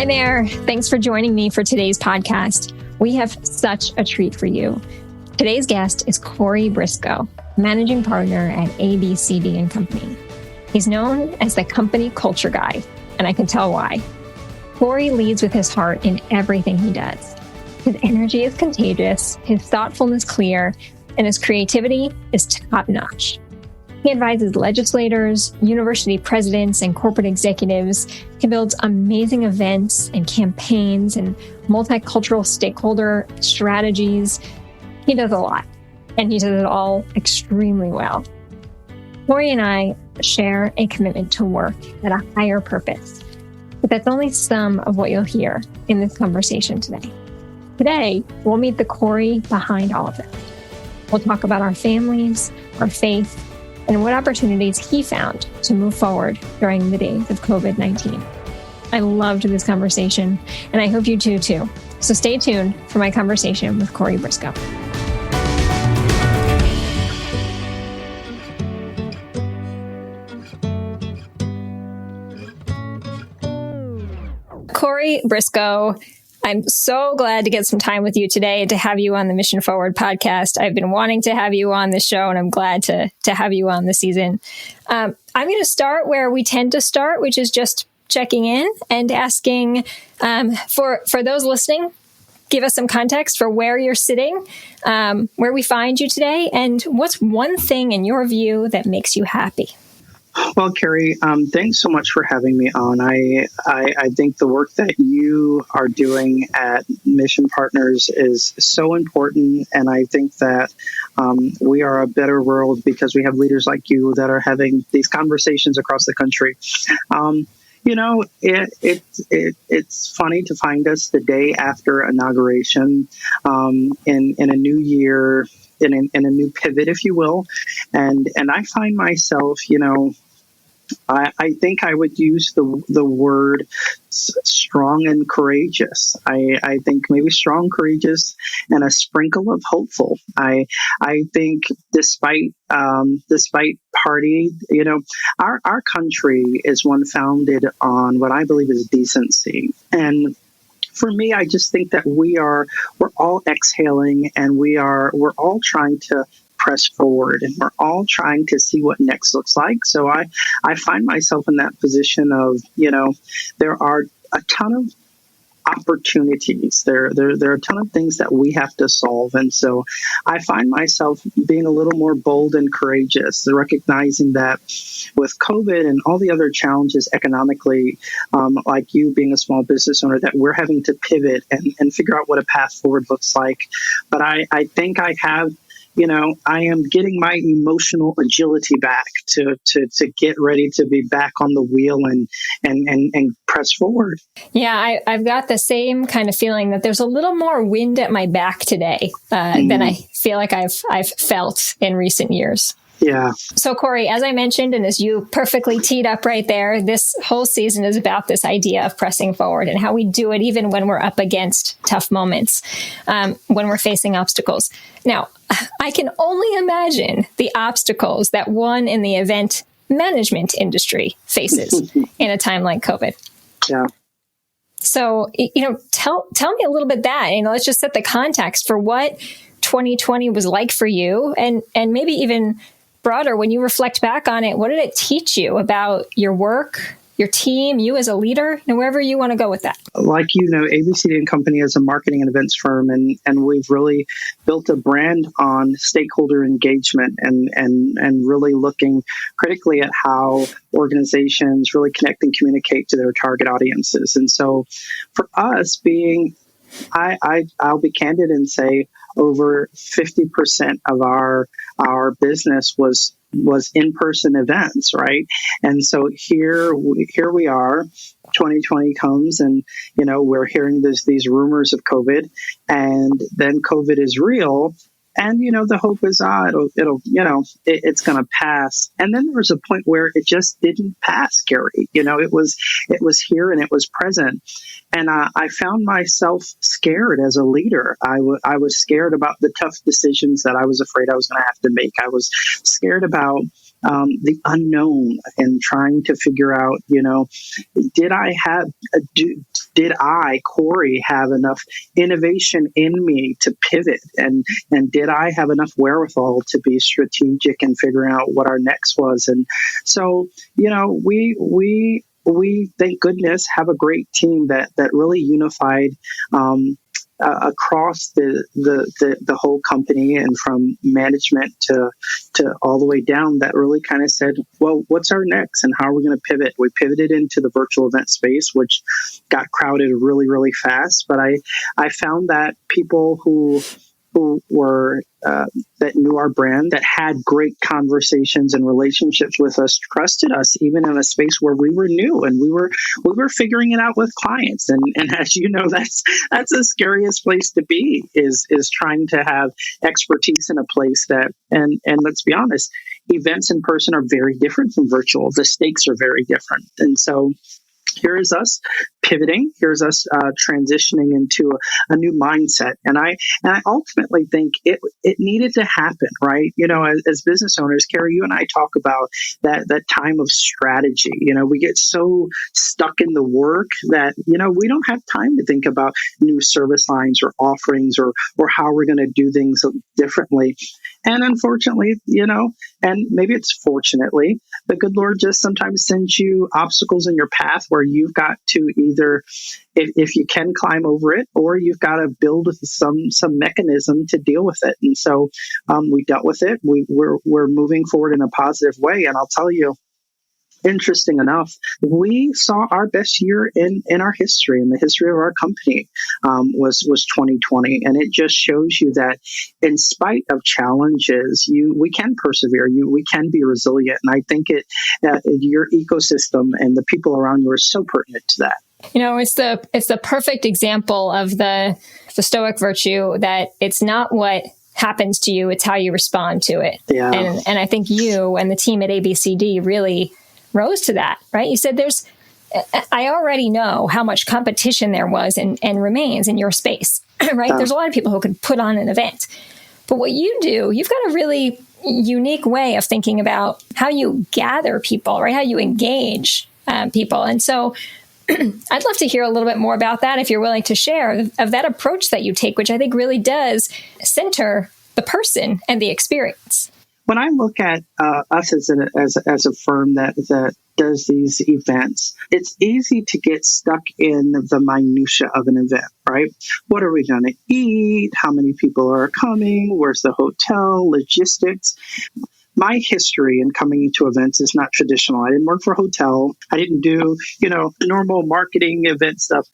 there. Thanks for joining me for today's podcast. We have such a treat for you. Today's guest is Corey Briscoe, managing partner at ABCD & Company. He's known as the company culture guy, and I can tell why. Corey leads with his heart in everything he does. His energy is contagious, his thoughtfulness clear, and his creativity is top-notch. He advises legislators, university presidents, and corporate executives. He builds amazing events and campaigns and multicultural stakeholder strategies. He does a lot, and he does it all extremely well. Corey and I share a commitment to work at a higher purpose, but that's only some of what you'll hear in this conversation today. Today, we'll meet the Corey behind all of it. We'll talk about our families, our faith, and what opportunities he found to move forward during the days of COVID-19. I loved this conversation, and I hope you do too. So stay tuned for my conversation with Corey Briscoe. Corey Briscoe, I'm so glad to get some time with you today and to have you on the Mission Forward podcast. I've been wanting to have you on the show, and I'm glad to have you on this season. I'm going to start where we tend to start, which is just checking in and asking for those listening, give us some context for where you're sitting, where we find you today, and what's one thing in your view that makes you happy? Well, Carrie, thanks so much for having me on. I think the work that you are doing at Mission Partners is so important, and I think that we are a better world because we have leaders like you that are having these conversations across the country. It's funny to find us the day after inauguration in a new year, in a new pivot, if you will, and I find myself, I think I would use the word strong and courageous. I think maybe strong, courageous, and a sprinkle of hopeful. I think despite party, our country is one founded on what I believe is decency. And for me, I just think that we're all exhaling, and we're all trying to press forward, and we're all trying to see what next looks like. So I find myself in that position of, there are a ton of opportunities. There are a ton of things that we have to solve. And so I find myself being a little more bold and courageous, recognizing that with COVID and all the other challenges economically, like you being a small business owner, that we're having to pivot and figure out what a path forward looks like. But I think I have, I am getting my emotional agility back to get ready to be back on the wheel and press forward. Yeah, I've got the same kind of feeling that there's a little more wind at my back today than I feel like I've felt in recent years. Yeah. So, Corey, as I mentioned, and as you perfectly teed up right there, this whole season is about this idea of pressing forward and how we do it even when we're up against tough moments, when we're facing obstacles. Now, I can only imagine the obstacles that one in the event management industry faces in a time like COVID. Yeah. So, tell me a little bit that, let's just set the context for what 2020 was like for you, and maybe even broader, when you reflect back on it, what did it teach you about your work, your team, you as a leader, and wherever you want to go with that? Like ABCD & Company is a marketing and events firm, and we've really built a brand on stakeholder engagement and really looking critically at how organizations really connect and communicate to their target audiences. And so for us I'll be candid and say over 50% of our business was in-person events, right? And so here we are, 2020 comes, and we're hearing these rumors of COVID, and then COVID is real. And, the hope is, it's going to pass. And then there was a point where it just didn't pass, Gary. It was here and it was present. And I found myself scared as a leader. I was scared about the tough decisions that I was afraid I was going to have to make. I was scared about the unknown and trying to figure out, did I, Corey, have enough innovation in me to pivot? And did I have enough wherewithal to be strategic and figuring out what our next was? And so, we thank goodness have a great team that really unified across the whole company, and from management to all the way down, that really kind of said, well, what's our next and how are we going to pivot? We pivoted into the virtual event space, which got crowded really, really fast. But I found that people who were that knew our brand, that had great conversations and relationships with us, trusted us even in a space where we were new and we were figuring it out with clients. And as you know, that's the scariest place to be, is trying to have expertise in a place that, and let's be honest, events in person are very different from virtual. The stakes are very different. And so here is us pivoting. Here's us transitioning into a new mindset, and I ultimately think it needed to happen, right? As business owners, Carrie, you and I talk about that time of strategy. We get so stuck in the work that we don't have time to think about new service lines or offerings or how we're going to do things differently. And unfortunately, and maybe it's fortunately, the good Lord just sometimes sends you obstacles in your path where you've got to either, if you can, climb over it, or you've got to build some mechanism to deal with it. And so we dealt with it. We're moving forward in a positive way. And I'll tell you, interesting enough, we saw our best year in our history, in the history of our company, was 2020. And it just shows you that in spite of challenges, we can persevere, we can be resilient. And I think your ecosystem and the people around you are so pertinent to that. It's the perfect example of the Stoic virtue, that it's not what happens to you, it's how you respond to it. Yeah. And I think you and the team at ABCD really rose to that, right? You said I already know how much competition there was and remains in your space, right? There's a lot of people who could put on an event. But what you do, you've got a really unique way of thinking about how you gather people, right? How you engage people. And so I'd love to hear a little bit more about that, if you're willing to share, of that approach that you take, which I think really does center the person and the experience. When I look at us as a firm that does these events, it's easy to get stuck in the minutia of an event, right? What are we going to eat? How many people are coming? Where's the hotel? Logistics. My history in coming into events is not traditional. I didn't work for a hotel. I didn't do, normal marketing event stuff.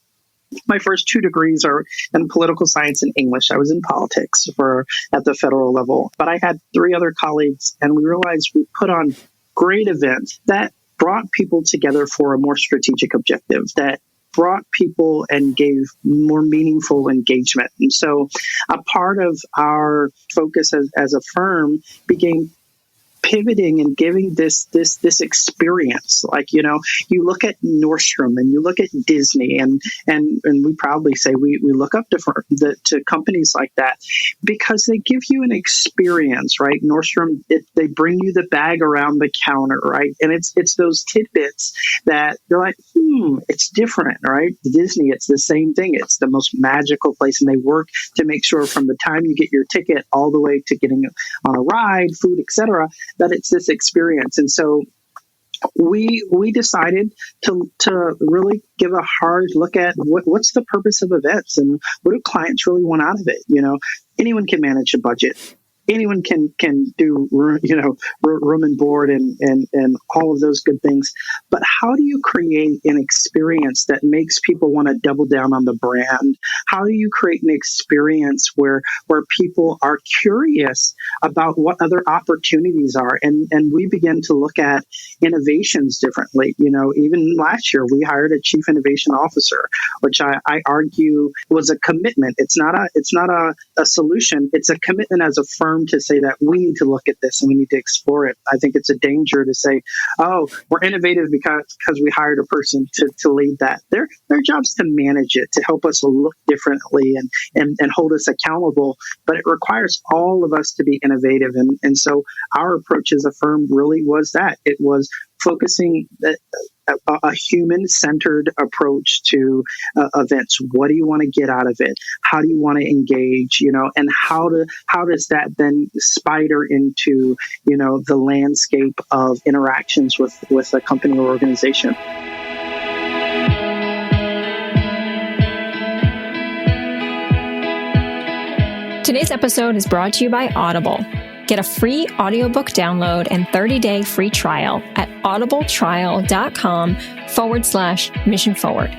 My first 2 degrees are in political science and English. I was in politics at the federal level. But I had 3 other colleagues, and we realized we put on great events that brought people together for a more strategic objective, that brought people and gave more meaningful engagement. And so a part of our focus as a firm became pivoting and giving this experience. Like, you look at Nordstrom and you look at Disney, and we proudly say we look up to companies like that because they give you an experience, right? Nordstrom, they bring you the bag around the counter, right? And it's those tidbits that you're like, it's different, right? Disney, it's the same thing. It's the most magical place, and they work to make sure from the time you get your ticket all the way to getting on a ride, food, etc., that it's this experience. And so we decided to really give a hard look at what's the purpose of events and what do clients really want out of it. Anyone can manage a budget. Anyone can do, room and board and all of those good things. But how do you create an experience that makes people want to double down on the brand? How do you create an experience where people are curious about what other opportunities are? And we begin to look at innovations differently. Even last year, we hired a chief innovation officer, which I argue was a commitment. It's not a solution. It's a commitment as a firm to say that we need to look at this and we need to explore it. I think it's a danger to say, oh, we're innovative because we hired a person to lead that. Their job's to manage it, to help us look differently and hold us accountable. But it requires all of us to be innovative. And so our approach as a firm really was that. It was focusing a human-centered approach to events. What do you want to get out of it? How do you want to engage? And how does that then spider into the landscape of interactions with a company or organization? Today's episode is brought to you by Audible. Get a free audiobook download and 30-day free trial at audibletrial.com/Mission Forward.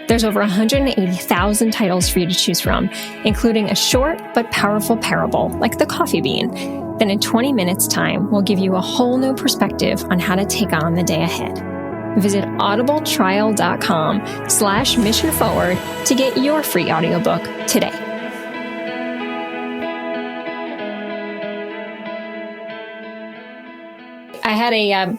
There's over 180,000 titles for you to choose from, including a short but powerful parable like The Coffee Bean. Then in 20 minutes time, we'll give you a whole new perspective on how to take on the day ahead. Visit audibletrial.com/Mission Forward to get your free audiobook today. I had a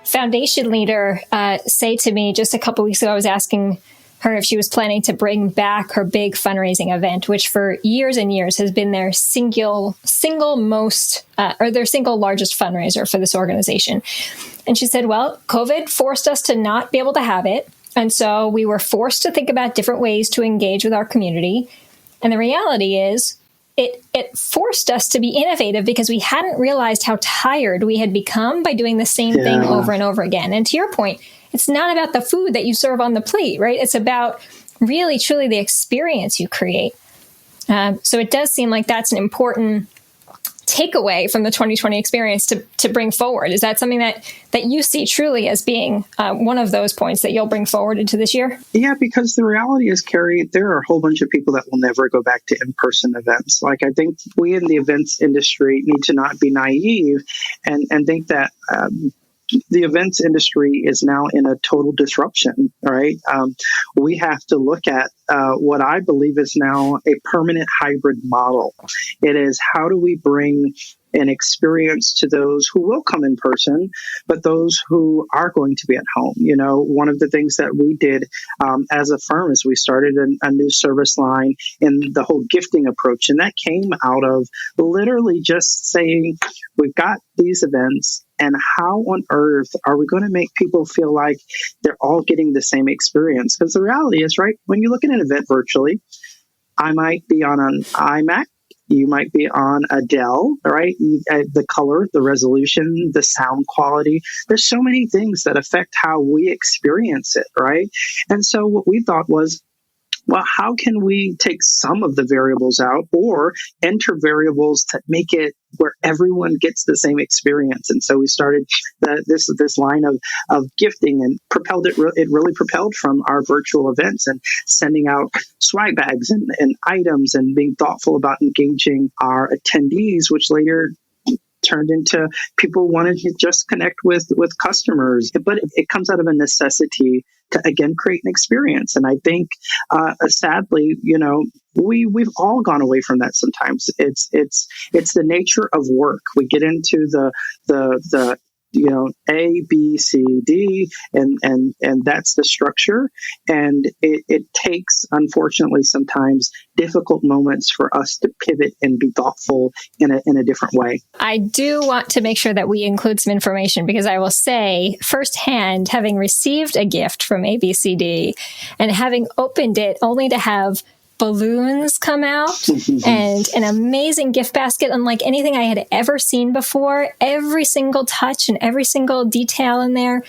foundation leader say to me just a couple weeks ago, I was asking her if she was planning to bring back her big fundraising event, which for years and years has been their single largest fundraiser for this organization. And she said, well, COVID forced us to not be able to have it. And so we were forced to think about different ways to engage with our community. And the reality is, it forced us to be innovative because we hadn't realized how tired we had become by doing the same thing over and over again. And to your point, it's not about the food that you serve on the plate, right? It's about really, truly the experience you create. So it does seem like that's an important takeaway from the 2020 experience to bring forward. Is that something that you see truly as being one of those points that you'll bring forward into this year? Yeah, because the reality is, Carrie, there are a whole bunch of people that will never go back to in-person events. Like, I think we in the events industry need to not be naive and think that the events industry is now in a total disruption, right? We have to look at what I believe is now a permanent hybrid model. It is, how do we bring an experience to those who will come in person, but those who are going to be at home? One of the things that we did as a firm is we started a new service line in the whole gifting approach. And that came out of literally just saying, we've got these events, and how on earth are we going to make people feel like they're all getting the same experience? Because the reality is, right, when you look at an event virtually, I might be on an iMac, you might be on a Dell, right? The color, the resolution, the sound quality. There's so many things that affect how we experience it, right? And so what we thought was, well, how can we take some of the variables out or enter variables that make it where everyone gets the same experience? And so we started this line of gifting, and it really propelled from our virtual events and sending out swag bags and items and being thoughtful about engaging our attendees, which later turned into people wanting to just connect with customers. But it comes out of a necessity to, again, create an experience. And I think, sadly, we've all gone away from that sometimes. It's the nature of work. We get into the A, B, C, D, and that's the structure. And it takes, unfortunately, sometimes difficult moments for us to pivot and be thoughtful in a different way. I do want to make sure that we include some information, because I will say firsthand, having received a gift from ABCD and having opened it only to have balloons come out and an amazing gift basket unlike anything I had ever seen before. Every single touch and every single detail in there,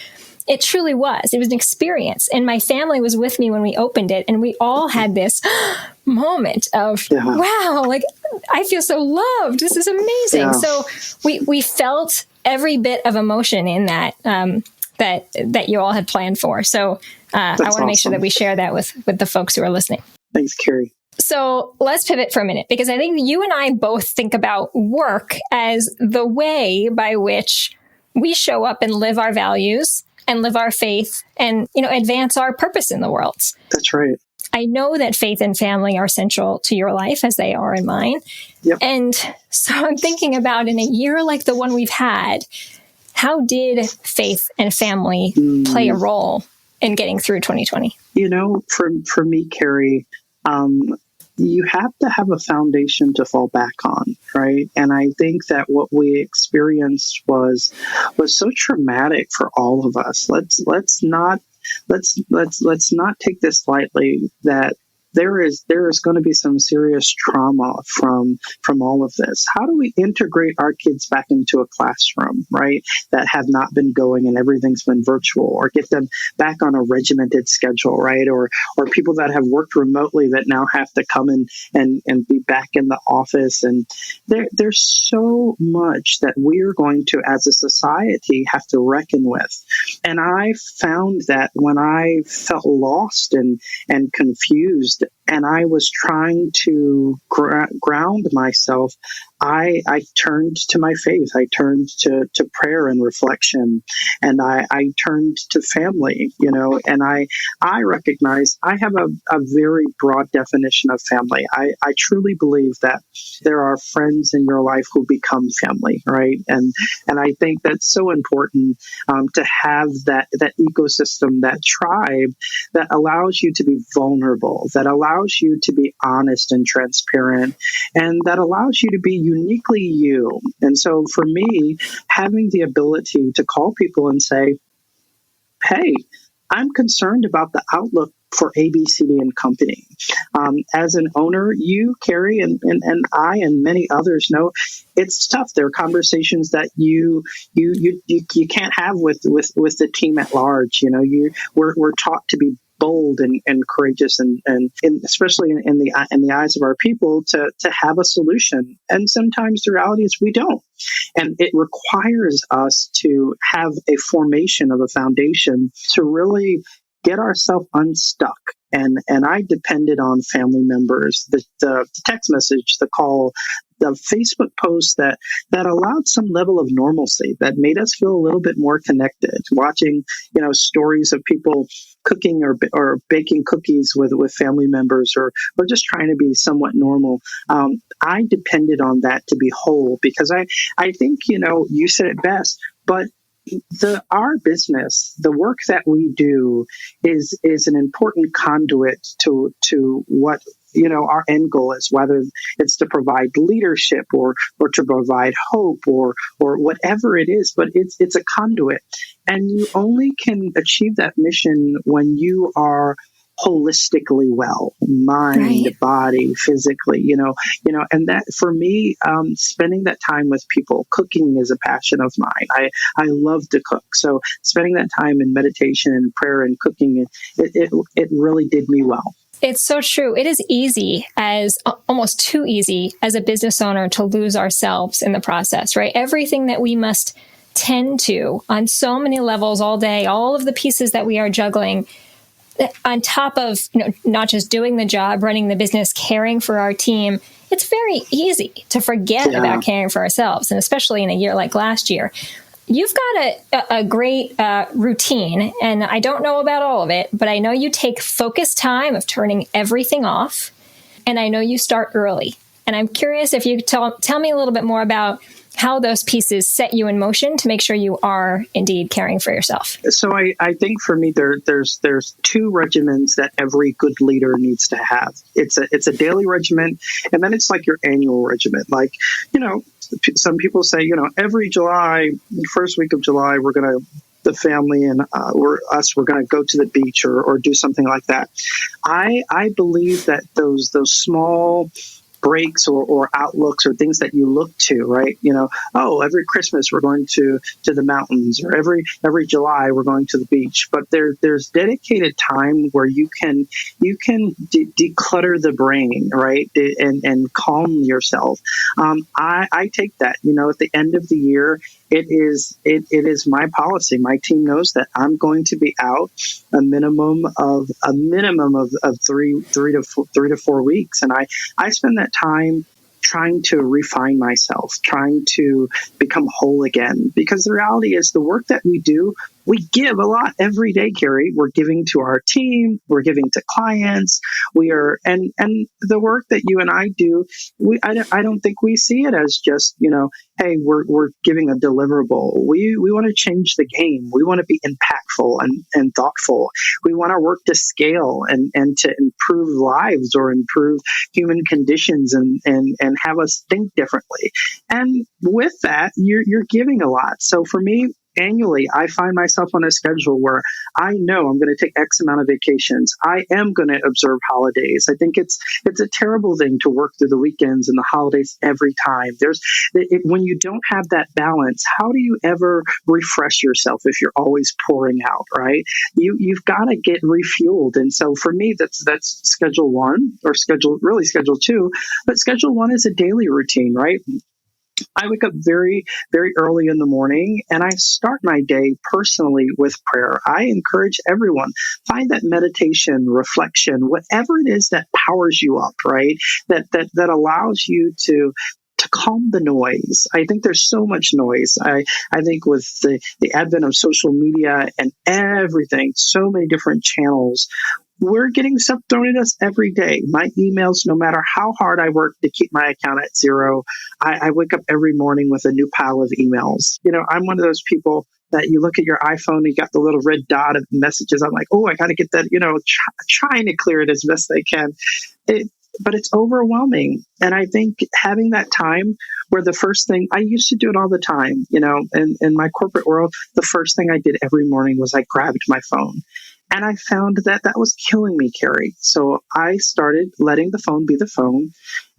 it truly was. It was an experience. And my family was with me when we opened it, and we all had this moment of, wow, like, I feel so loved. This is amazing. Yeah. So we felt every bit of emotion in that that you all had planned for. So I want to make sure that we share that with the folks who are listening. Thanks, Carrie. So let's pivot for a minute, because I think you and I both think about work as the way by which we show up and live our values and live our faith and, advance our purpose in the world. That's right. I know that faith and family are central to your life, as they are in mine. Yep. And so I'm thinking about, in a year like the one we've had, how did faith and family play a role in getting through 2020? For me, Carrie, you have to have a foundation to fall back on, right? And I think that what we experienced was so traumatic for all of us. Let's not take this lightly, that there is going to be some serious trauma from all of this. How do we integrate our kids back into a classroom, right, that have not been going and everything's been virtual, or get them back on a regimented schedule, right, or people that have worked remotely that now have to come in and be back in the office. And there's so much that we're going to, as a society, have to reckon with. And I found that when I felt lost and confused, and I was trying to ground myself, I turned to my faith. I turned to prayer and reflection, and I turned to family, and I recognize I have a very broad definition of family. I truly believe that there are friends in your life who become family, right? And I think that's so important, to have that ecosystem, that tribe that allows you to be vulnerable, that allows you to be honest and transparent, and that allows you to be uniquely you. And so for me, having the ability to call people and say, hey, I'm concerned about the outlook for ABCD and Company. As an owner, you, Carrie, and I and many others know it's tough. There are conversations that you can't have with the team at large. We're taught to be bold and courageous and especially in the eyes of our people to have a solution. And sometimes the reality is we don't. And it requires us to have a formation of a foundation to really get ourselves unstuck. And I depended on family members, the text message, the call, the Facebook post that allowed some level of normalcy, that made us feel a little bit more connected. Watching, stories of people cooking or baking cookies with family members, or just trying to be somewhat normal. I depended on that to be whole, because I think, you said it best, but our business, the work that we do is an important conduit to what our end goal is, whether it's to provide leadership or to provide hope or whatever it is, but it's a conduit. And you only can achieve that mission when you are holistically well, mind, right, body, physically, and that for me, spending that time with people, cooking is a passion of mine. I love to cook. So spending that time in meditation and prayer and cooking, it really did me well. It's so true. It is easy, almost too easy as a business owner, to lose ourselves in the process, right? Everything that we must tend to on so many levels all day, all of the pieces that we are juggling, on top of not just doing the job, running the business, caring for our team. It's very easy to forget about caring for ourselves, and especially in a year like last year. You've got a great routine, and I don't know about all of it, but I know you take focused time of turning everything off, and I know you start early. And I'm curious if you tell me a little bit more about how those pieces set you in motion to make sure you are indeed caring for yourself. So I think for me, there's two regimens that every good leader needs to have. It's a daily regimen, and then it's like your annual regimen. Like, some people say, every July, first week of July, the family and we're going to go to the beach or do something like that. I believe that those small breaks or outlooks or things that you look to, right? Every Christmas we're going to the mountains, or every July we're going to the beach. But there's dedicated time where you can declutter the brain, right, and calm yourself. I take that. At the end of the year, it is my policy. My team knows that I'm going to be out a minimum of 3 to 4 weeks, and I spend that time trying to refine myself, trying to become whole again. Because the reality is, the work that we do, we give a lot every day, Carrie. We're giving to our team. We're giving to clients. We are, and the work that you and I do, I don't think we see it as just, hey, we're giving a deliverable. We want to change the game. We want to be impactful and thoughtful. We want our work to scale and to improve lives or improve human conditions and have us think differently. And with that, you're giving a lot. So for me, annually, I find myself on a schedule where I know I'm going to take X amount of vacations. I am going to observe holidays. I think it's a terrible thing to work through the weekends and the holidays every time. When you don't have that balance, how do you ever refresh yourself if you're always pouring out, right? You've got to get refueled. And so for me, that's schedule one, or schedule two. But schedule one is a daily routine, right? I wake up very, very early in the morning, and I start my day personally with prayer. I encourage everyone, find that meditation, reflection, whatever it is that powers you up, right? That allows you to calm the noise. I think there's so much noise. I think with the advent of social media and everything, so many different channels, we're getting stuff thrown at us every day. My emails, no matter how hard I work to keep my account at zero, I wake up every morning with a new pile of emails. I'm one of those people that you look at your iPhone, you got the little red dot of messages. I'm like, oh, I got to get that, trying to clear it as best I can. But it's overwhelming. And I think having that time where the first thing, I used to do it all the time, in my corporate world, the first thing I did every morning was I grabbed my phone. And I found that was killing me, Carrie. So I started letting the phone be the phone.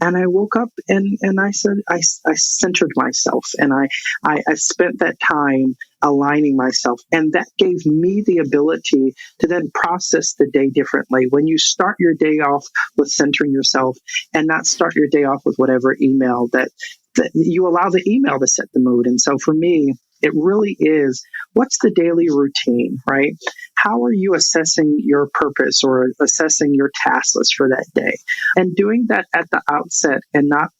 And I woke up and I said, I centered myself, and I spent that time aligning myself. And that gave me the ability to then process the day differently. When you start your day off with centering yourself and not start your day off with whatever email that you allow the email to set the mood. And so for me, it really is, what's the daily routine, right? How are you assessing your purpose or assessing your task list for that day? And doing that at the outset and not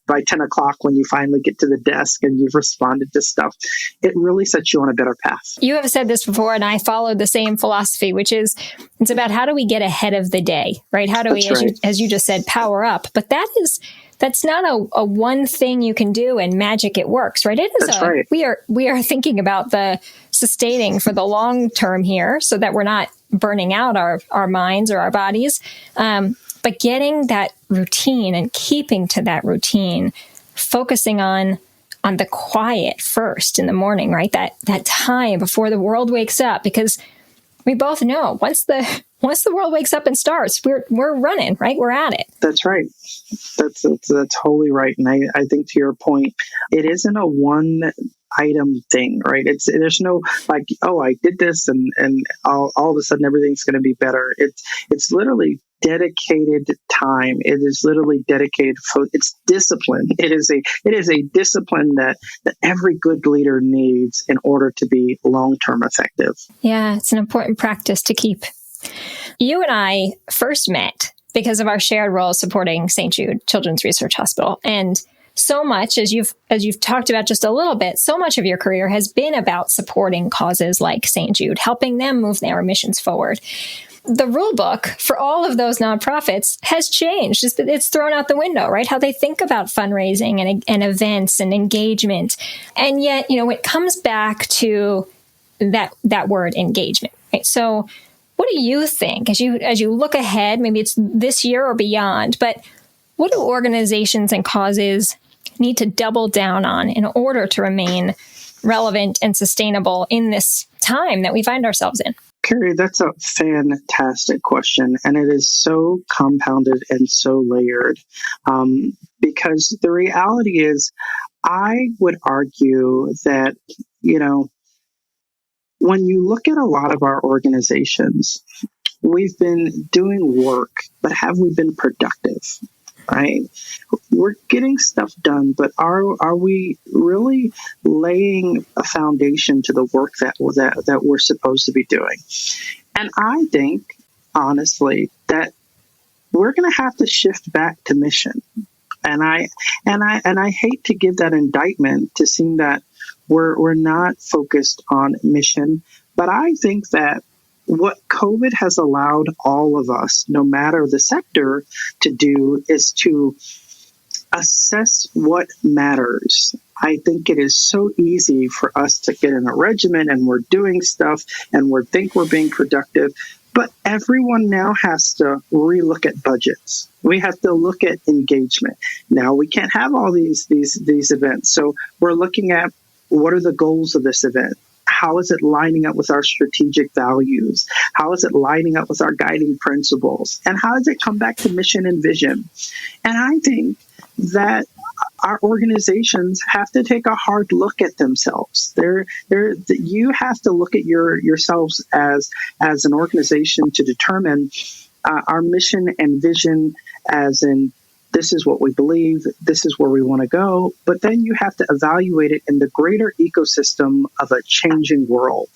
by 10 o'clock when you finally get to the desk and you've responded to stuff, it really sets you on a better path. You have said this before, and I followed the same philosophy, which is it's about how do we get ahead of the day, right? How do we, as you just said, power up? But that's not a one thing you can do and magic it works, right? It is right. We are thinking about the sustaining for the long term here so that we're not burning out our minds or our bodies. But getting that routine and keeping to that routine, focusing on the quiet first in the morning, right? That time before the world wakes up, because we both know once the world wakes up and starts, we're running, right? We're at it. That's right. That's totally right. And I think to your point, it isn't a one item thing, right? There's no like, oh, I did this and all of a sudden everything's going to be better. It's literally dedicated time. It is literally dedicated. It's discipline. It is a discipline that every good leader needs in order to be long-term effective. Yeah, it's an important practice to keep. You and I first met because of our shared role supporting St. Jude Children's Research Hospital. And so much, as you've talked about just a little bit, so much of your career has been about supporting causes like St. Jude, helping them move their missions forward. The rule book for all of those nonprofits has changed. It's thrown out the window, right? How they think about fundraising and events and engagement. And yet, it comes back to that word engagement, right? So what do you think as you look ahead, maybe it's this year or beyond, but what do organizations and causes need to double down on in order to remain relevant and sustainable in this time that we find ourselves in? Carrie, that's a fantastic question, and it is so compounded and so layered because the reality is, I would argue that, when you look at a lot of our organizations, we've been doing work, but have we been productive? Right? We're getting stuff done, but are we really laying a foundation to the work that we're supposed to be doing? And I think, honestly, that we're going to have to shift back to mission. And I hate to give that indictment to seem that we're not focused on mission, but I think that what COVID has allowed all of us, no matter the sector, to do is to assess what matters. I think it is so easy for us to get in a regimen and we're doing stuff and we think we're being productive, but everyone now has to relook at budgets. We have to look at engagement. Now we can't have all these events, so we're looking at what are the goals of this event. How is it lining up with our strategic values? How is it lining up with our guiding principles? And how does it come back to mission and vision? And I think that our organizations have to take a hard look at themselves. You have to look at yourselves as an organization to determine our mission and vision, as in, this is what we believe, this is where we want to go, but then you have to evaluate it in the greater ecosystem of a changing world.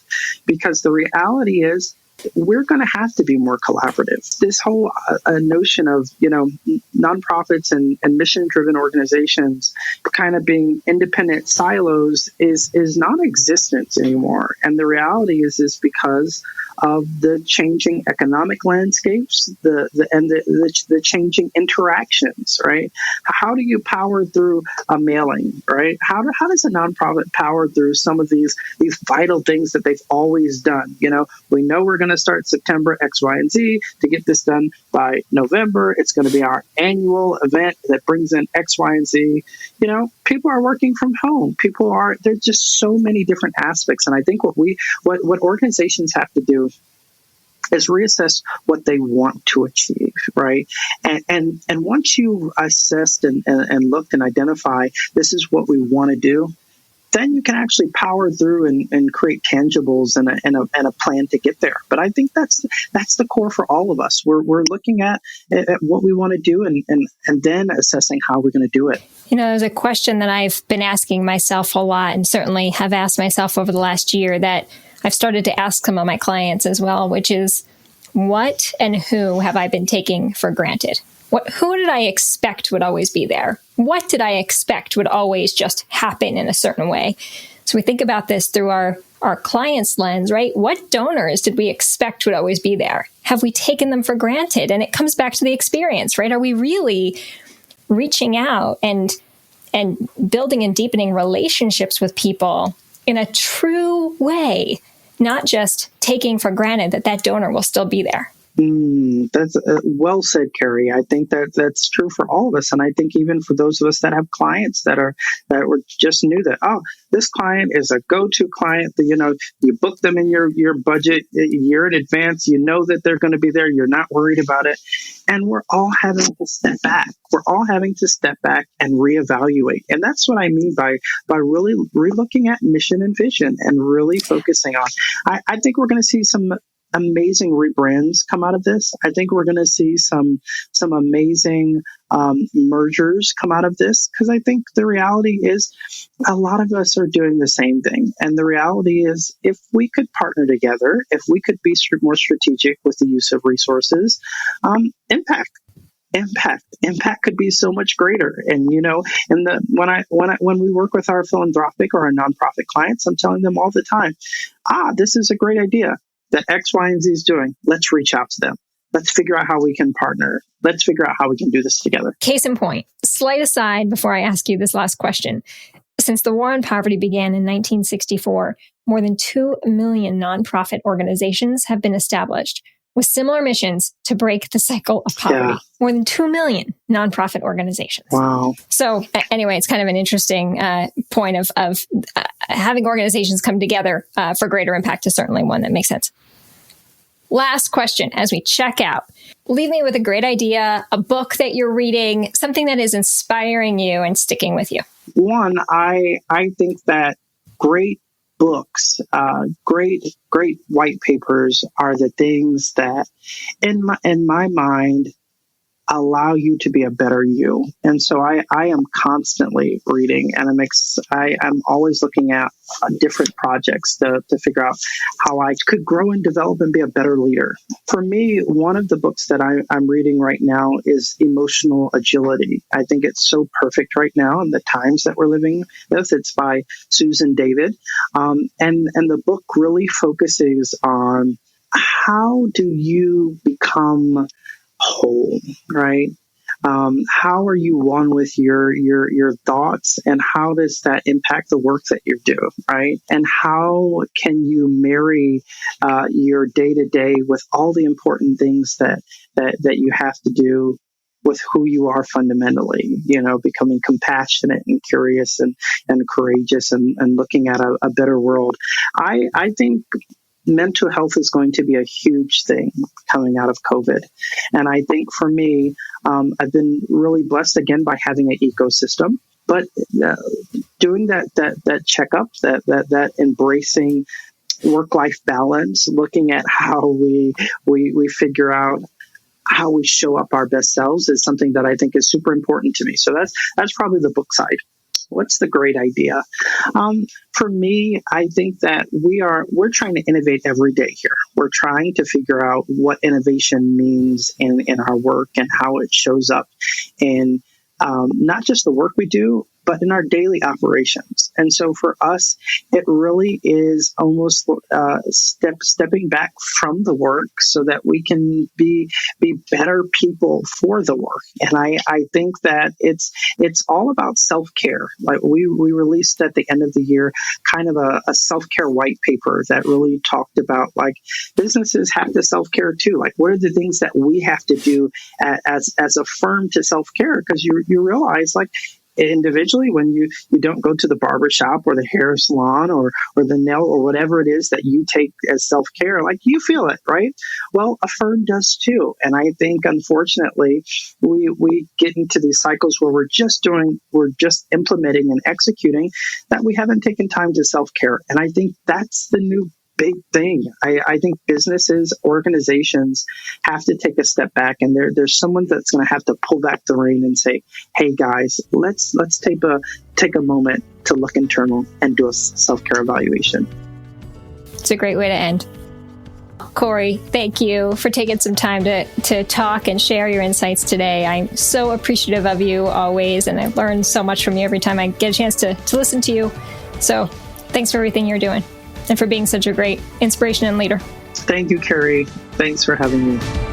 Because the reality is, we're going to have to be more collaborative. This whole notion of, nonprofits and mission-driven organizations kind of being independent silos is non-existent anymore. And the reality is because of the changing economic landscapes, the changing interactions, right? How do you power through a mailing, right? How does a nonprofit power through some of these vital things that they've always done? We know we're going to start September X, Y, and Z to get this done by November. It's going to be our annual event that brings in X, Y, and Z. People are working from home. There's just so many different aspects. And I think what organizations have to do is reassess what they want to achieve, right? And once you've assessed and looked and identified this is what we want to do, then you can actually power through and create tangibles and a plan to get there. But I think that's the core for all of us. We're looking at what we want to do and then assessing how we're going to do it. There's a question that I've been asking myself a lot, and certainly have asked myself over the last year, that I've started to ask some of my clients as well, which is, what and who have I been taking for granted? Who did I expect would always be there? What did I expect would always just happen in a certain way? So we think about this through our client's lens, right? What donors did we expect would always be there? Have we taken them for granted? And it comes back to the experience, right? Are we really reaching out and building and deepening relationships with people in a true way, not just taking for granted that donor will still be there? That's well said, Carrie. I think that's true for all of us, and I think even for those of us that have clients that were just knew that, this client is a go-to client. You book them in your budget a year in advance. You know that they're going to be there. You're not worried about it, and we're all having to step back. We're all having to step back and reevaluate, and that's what I mean by really relooking at mission and vision and really focusing on. I think we're going to see some amazing rebrands come out of this. I think we're going to see some amazing mergers come out of this, because I think the reality is a lot of us are doing the same thing. And the reality is, if we could partner together, if we could be more strategic with the use of resources, impact could be so much greater. And when we work with our philanthropic or our nonprofit clients, I'm telling them all the time, this is a great idea that X, Y, and Z is doing. Let's reach out to them. Let's figure out how we can partner. Let's figure out how we can do this together. Case in point, slight aside before I ask you this last question. Since the war on poverty began in 1964, more than 2 million nonprofit organizations have been established with similar missions to break the cycle of poverty. Yeah. More than 2 million nonprofit organizations. Wow. So anyway, it's kind of an interesting point of having organizations come together for greater impact is certainly one that makes sense. Last question as we check out. Leave me with a great idea, a book that you're reading, something that is inspiring you and sticking with you. One, I think that great books, great white papers are the things that, in my mind, allow you to be a better you. And so I am constantly reading, and I'm always looking at different projects to figure out how I could grow and develop and be a better leader. For me, one of the books that I'm reading right now is Emotional Agility. I think it's so perfect right now in the times that we're living with. It's by Susan David. And the book really focuses on how do you become whole, right? How are you one with your thoughts, and how does that impact the work that you do, right? And how can you marry your day to day with all the important things that you have to do with who you are fundamentally? Becoming compassionate and curious and courageous and looking at a better world. I think mental health is going to be a huge thing coming out of COVID. And I think for me, I've been really blessed again by having an ecosystem, but doing that checkup, that embracing work-life balance, looking at how we figure out how we show up our best selves is something that I think is super important to me. So that's probably the book side. What's the great idea? For me, I think that we're trying to innovate every day here. We're trying to figure out what innovation means in our work and how it shows up in not just the work we do, but in our daily operations. And so for us, it really is almost stepping back from the work so that we can be better people for the work. And I think that it's all about self-care. Like we released at the end of the year kind of a self-care white paper that really talked about, like, businesses have to self-care too. Like, what are the things that we have to do as a firm to self-care? Because you realize, like, individually, when you don't go to the barber shop or the hair salon or the nail or whatever it is that you take as self-care, like, you feel it, right? Well, a firm does too. And I think, unfortunately, we get into these cycles where we're just implementing and executing, that we haven't taken time to self-care. And I think that's the new big thing. I think businesses, organizations have to take a step back, and there's someone that's going to have to pull back the rein and say, "Hey guys, let's take a moment to look internal and do a self-care evaluation." It's a great way to end. Corey, thank you for taking some time to talk and share your insights today. I'm so appreciative of you always, and I learn so much from you every time I get a chance to listen to you. So thanks for everything you're doing and for being such a great inspiration and leader. Thank you, Carrie. Thanks for having me.